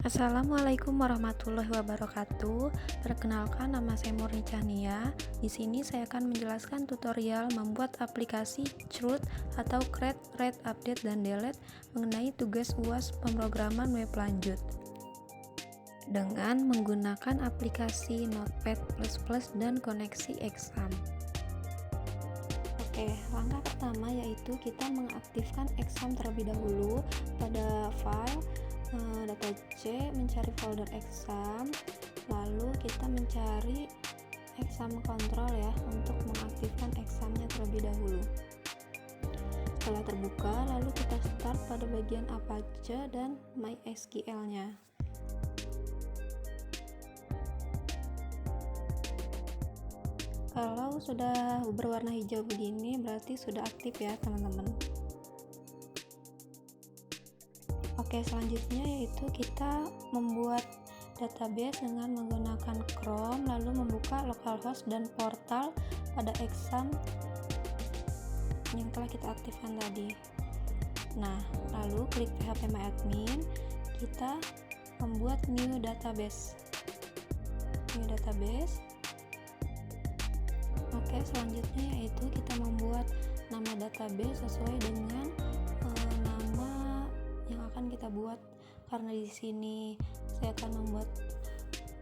Assalamualaikum warahmatullahi wabarakatuh. Perkenalkan, nama saya Murni Chania. Di sini saya akan menjelaskan tutorial membuat aplikasi Chroot atau Create, Write, Update, dan Delete mengenai tugas UAS pemrograman web lanjut dengan menggunakan aplikasi Notepad++ dan koneksi Exam. Oke, langkah pertama yaitu kita mengaktifkan Exam terlebih dahulu. Pada file data C, mencari folder Exam, lalu kita mencari Exam control ya untuk mengaktifkan Examnya terlebih dahulu. Setelah terbuka, lalu kita start pada bagian Apache dan MySQL-nya. Kalau sudah berwarna hijau begini berarti sudah aktif ya teman-teman. Oke, selanjutnya yaitu kita membuat database dengan menggunakan Chrome, lalu membuka localhost dan portal pada Exam yang telah kita aktifkan tadi. Nah, lalu klik phpMyAdmin, kita membuat new database. Oke, selanjutnya yaitu kita membuat nama database sesuai dengan nama yang akan kita buat. Karena di sini saya akan membuat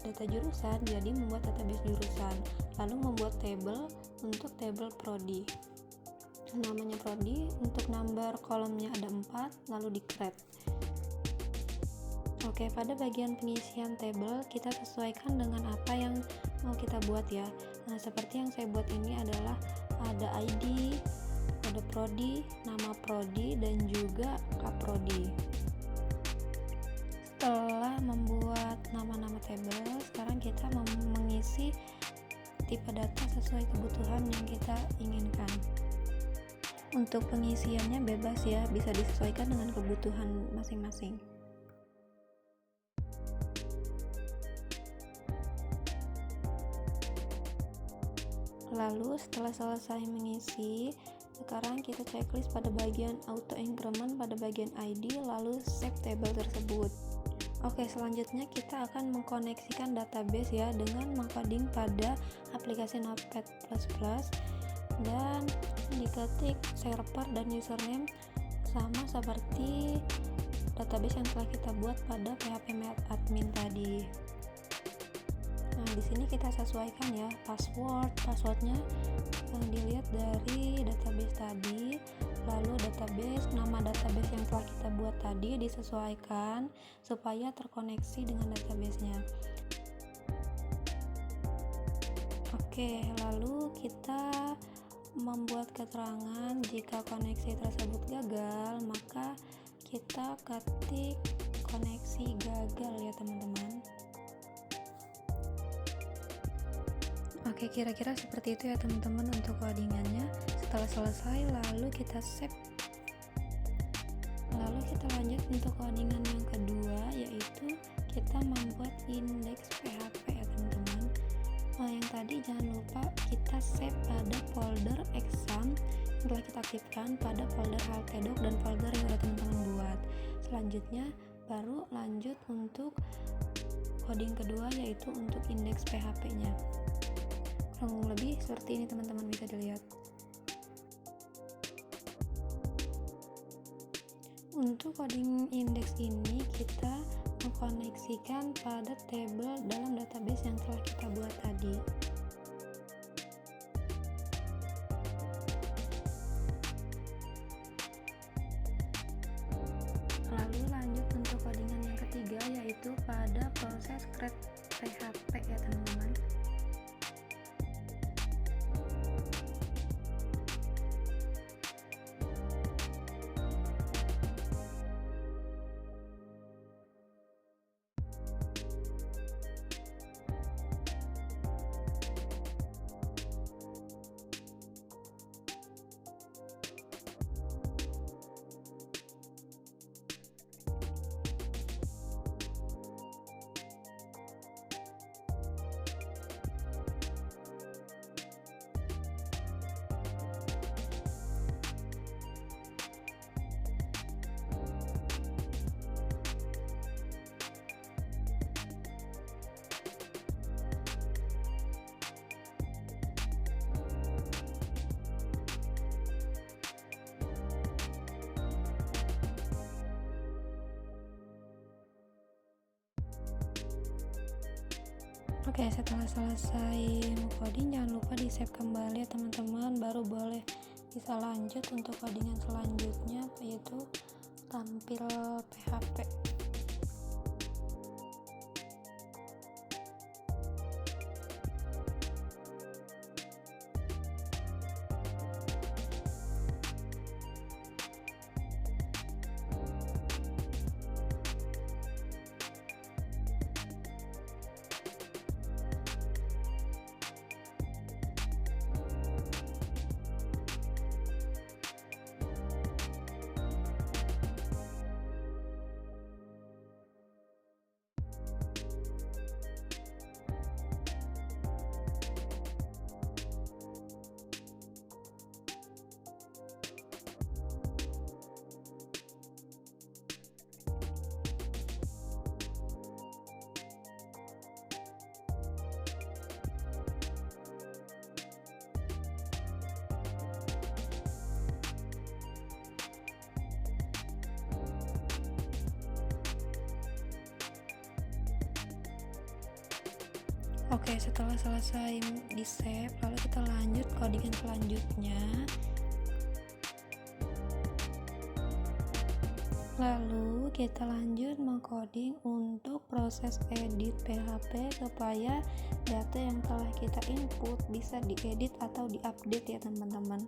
data jurusan, jadi membuat database jurusan. Lalu membuat table untuk table prodi. Namanya prodi, untuk number kolomnya ada 4, lalu di create. Oke, pada bagian pengisian table kita sesuaikan dengan apa yang mau kita buat ya. Nah, seperti yang saya buat ini adalah ada ID, ada prodi, nama prodi, dan juga kaprodi. Setelah membuat nama-nama table, sekarang kita mengisi tipe data sesuai kebutuhan yang kita inginkan. Untuk pengisiannya bebas ya, bisa disesuaikan dengan kebutuhan masing-masing. Lalu setelah selesai mengisi, sekarang kita checklist pada bagian auto increment pada bagian ID, lalu save table tersebut. Oke, selanjutnya kita akan mengkoneksikan database ya dengan mengcoding pada aplikasi Notepad++ dan diketik server dan username sama seperti database yang telah kita buat pada phpMyAdmin tadi. Nah, di sini kita sesuaikan ya passwordnya yang dilihat dari database tadi. Lalu nama database yang telah kita buat tadi disesuaikan supaya terkoneksi dengan databasenya. Oke, lalu kita membuat keterangan jika koneksi tersebut gagal, maka kita ketik koneksi gagal ya teman-teman. Oke, kira-kira seperti itu ya teman-teman untuk codingannya. Setelah selesai, lalu kita save. Lalu kita lanjut untuk codingan yang kedua, yaitu kita membuat indeks PHP ya teman-teman. Yang tadi jangan lupa kita save pada folder Exam yang telah kita aktifkan pada folder htdoc dan folder yang udah teman-teman buat. Selanjutnya baru lanjut untuk coding kedua, yaitu untuk indeks PHP-nya. Kurang lebih seperti ini teman-teman, bisa dilihat. Untuk coding indeks ini kita mengkoneksikan pada table dalam database yang telah kita buat tadi. Lalu lanjut untuk codingan yang ketiga, yaitu pada proses create PHP ya teman-teman. Oke, setelah selesai coding jangan lupa di save kembali ya teman-teman, baru boleh bisa lanjut untuk codingan selanjutnya, yaitu tampil PHP. Oke, setelah selesai di save, lalu kita lanjut codingan selanjutnya. Lalu kita lanjut mengcoding untuk proses edit PHP supaya data yang telah kita input bisa diedit atau diupdate ya teman-teman.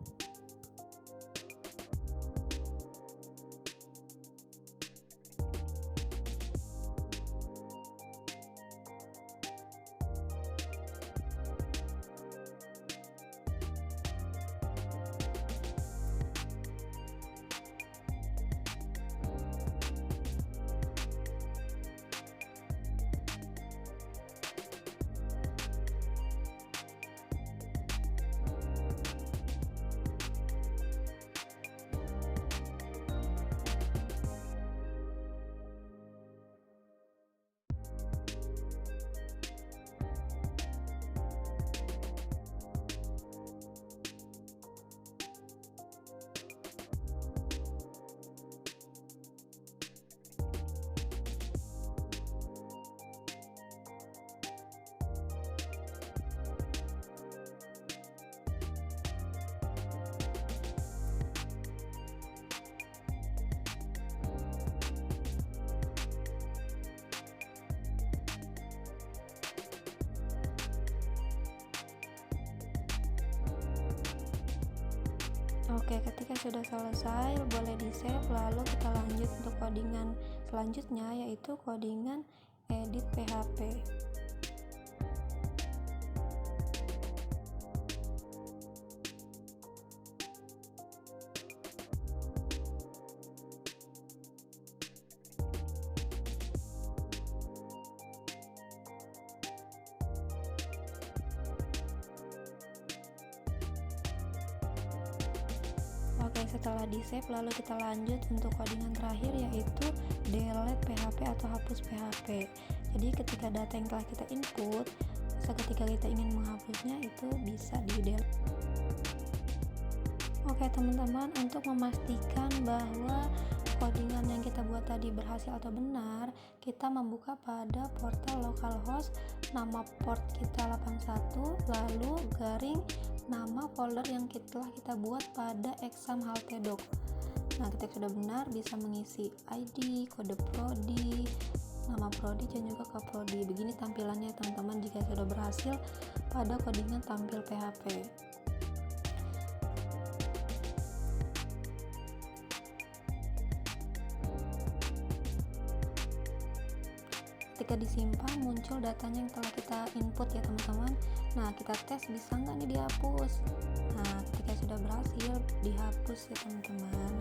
Oke, ketika sudah selesai boleh di save, lalu kita lanjut untuk codingan selanjutnya, yaitu codingan edit PHP. Oke, setelah di save lalu kita lanjut untuk codingan terakhir, yaitu delete PHP atau hapus PHP. Jadi ketika data yang telah kita input, seketika kita ingin menghapusnya itu bisa di delete. Oke teman-teman, untuk memastikan bahwa codingan yang kita buat tadi berhasil atau benar, kita membuka pada portal localhost, nama port kita 81, lalu garing nama folder yang telah kita buat pada exam haltedoc. Nah, ketika sudah benar bisa mengisi ID, kode prodi, nama prodi dan juga ke prodi. Begini tampilannya teman-teman jika sudah berhasil pada codingan tampil PHP. Ketika disimpan muncul datanya yang telah kita input ya teman-teman. Nah, kita tes bisa nggak nih dihapus. Nah, ketika sudah berhasil dihapus ya teman-teman.